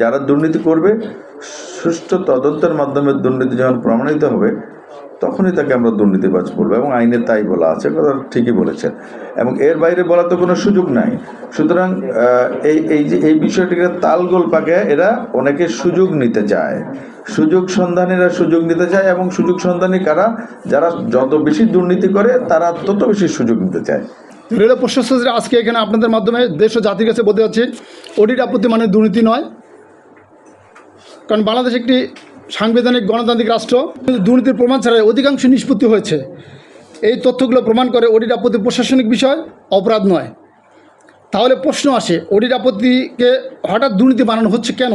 যারা দুর্নীতি করবে সুষ্ঠু তদন্তের মাধ্যমে দুর্নীতি যখন প্রমাণিত হবে তখনই তাকে আমরা দুর্নীতিবাজ বলবো, এবং আইনে তাই বলা আছে, কথা ঠিকই বলেছেন, এবং এর বাইরে বলার তো কোনো সুযোগ নাই। সুতরাং এই বিষয়টিকে তালগোল পাকে এরা অনেকে সুযোগ নিতে চায়, সুযোগ সন্ধানীরা সুযোগ নিতে চায়, এবং সুযোগ সন্ধানী কারা? যারা যত বেশি দুর্নীতি করে তারা তত বেশি সুযোগ নিতে চায়। রেল প্রশাসন আজকে এখানে আপনাদের মাধ্যমে দেশ ও জাতির কাছে বলতে যাচ্ছি, অডিট আপত্তি মানে দুর্নীতি নয়। কারণ বাংলাদেশ একটি সাংবিধানিক গণতান্ত্রিক রাষ্ট্র, দুর্নীতির প্রমাণ ছাড়াই অধিকাংশ নিষ্পত্তি হয়েছে। এই তথ্যগুলো প্রমাণ করে অডিট আপত্তি প্রশাসনিক বিষয়, অপরাধ নয়। তাহলে প্রশ্ন আসে, অডিট আপত্তিকে হঠাৎ দুর্নীতি বানানো হচ্ছে কেন?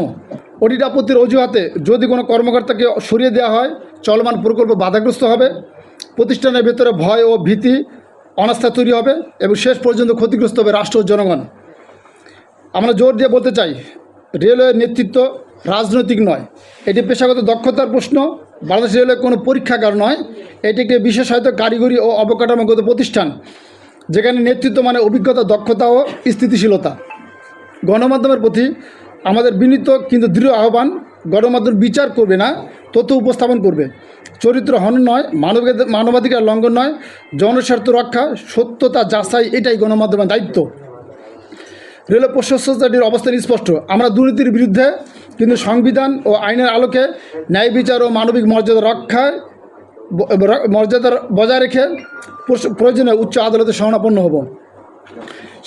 অডিট আপত্তির অজুহাতে যদি কোনো কর্মকর্তাকে সরিয়ে দেওয়া হয়, চলমান প্রকল্প বাধাগ্রস্ত হবে, প্রতিষ্ঠানের ভেতরে ভয় ও ভীতি অনাস্থা তৈরি হবে, এবং শেষ পর্যন্ত ক্ষতিগ্রস্ত হবে রাষ্ট্র ও জনগণ। আমরা জোর দিয়ে বলতে চাই, রেলওয়ের নেতৃত্ব রাজনৈতিক নয়, এটি পেশাগত দক্ষতার প্রশ্ন। বাংলাদেশ রেলওয়ে কোনো পরীক্ষাগার নয়, এটি একটি বিশেষায়িত কারিগরি ও অবকাঠামোগত প্রতিষ্ঠান, যেখানে নেতৃত্ব মানে অভিজ্ঞতা, দক্ষতা ও স্থিতিশীলতা। গণমাধ্যমের প্রতি আমাদের বিনীত কিন্তু দৃঢ় আহ্বান, গণমাধ্যম বিচার করবে না, তথ্য উপস্থাপন করবে। চরিত্র হনন নয়, মানবাধিকার লঙ্ঘন নয়, জনস্বার্থ রক্ষা, সত্যতা যাচাই, এটাই গণমাধ্যমের দায়িত্ব। রেল প্রশাসনের অবস্থান স্পষ্ট, আমরা দুর্নীতির বিরুদ্ধে, কিন্তু সংবিধান ও আইনের আলোকে ন্যায় বিচার ও মানবিক মর্যাদা বজায় রেখে প্রয়োজনে উচ্চ আদালতে শরণাপন্ন হব।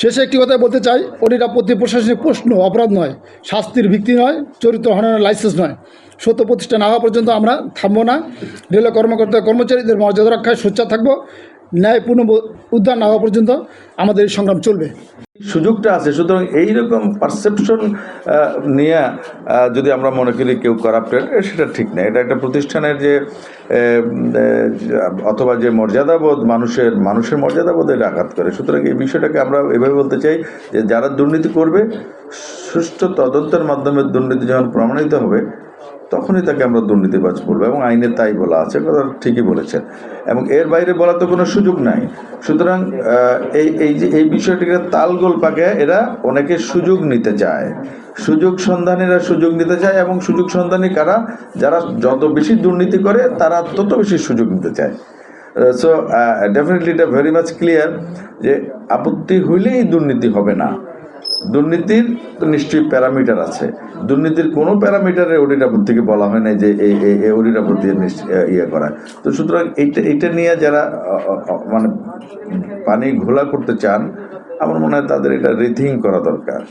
শেষে একটি কথাই বলতে চাই, অডিট আপত্তি প্রশাসনিক প্রশ্ন, অপরাধ নয়, শাস্তির ভিত্তি নয়, চরিত্র হননের লাইসেন্স নয়। সত্য প্রতিষ্ঠা না হওয়া পর্যন্ত আমরা থামব না। রেল কর্মকর্তা কর্মচারীদের মর্যাদা রক্ষায় সোচ্চার থাকব। ন্যায় পুনঃ উদ্ধার না হওয়া পর্যন্ত আমাদের এই সংগ্রাম চলবে। সুযোগটা আছে, সুতরাং এইরকম পারসেপশন নিয়ে যদি আমরা মনে করি কেউ কারাপ্টেড, সেটা ঠিক না। এটা একটা প্রতিষ্ঠানের যে অথবা যে মর্যাদাবোধ, মানুষের মর্যাদাবোধের আঘাত করে। সুতরাং এই বিষয়টাকে আমরা এভাবে বলতে চাই যে যারা দুর্নীতি করবে সুষ্ঠু তদন্তের মাধ্যমে দুর্নীতি যখন প্রমাণিত হবে তখনই তাকে আমরা দুর্নীতিবাজ বলবো, এবং আইনে তাই বলা আছে, কথা ঠিকই বলেছেন, এবং এর বাইরে বলার তো কোনো সুযোগ নাই। সুতরাং এই বিষয়টিকে তালগোল পাকে এরা অনেকে সুযোগ নিতে চায়, সুযোগ সন্ধানীরা সুযোগ নিতে চায়, এবং সুযোগ সন্ধানী কারা? যারা যত বেশি দুর্নীতি করে তারা তত বেশি সুযোগ নিতে চায়। সো ডেফিনেটলি এটা ভেরি মাচ ক্লিয়ার যে আপত্তি হইলেই দুর্নীতি হবে না। দুর্নীতির তো নিশ্চয়ই প্যারামিটার আছে, দুর্নীতির কোনো প্যারামিটারে অডিট আপত্তিকে বলা হয় না যে এই অডিট আপত্তি ইয়ে করা। তো সুতরাং এইটা নিয়ে যারা মানে পানি ঘোলা করতে চান, আমার মনে হয় তাদের এটা রিথিঙ্ক করা দরকার।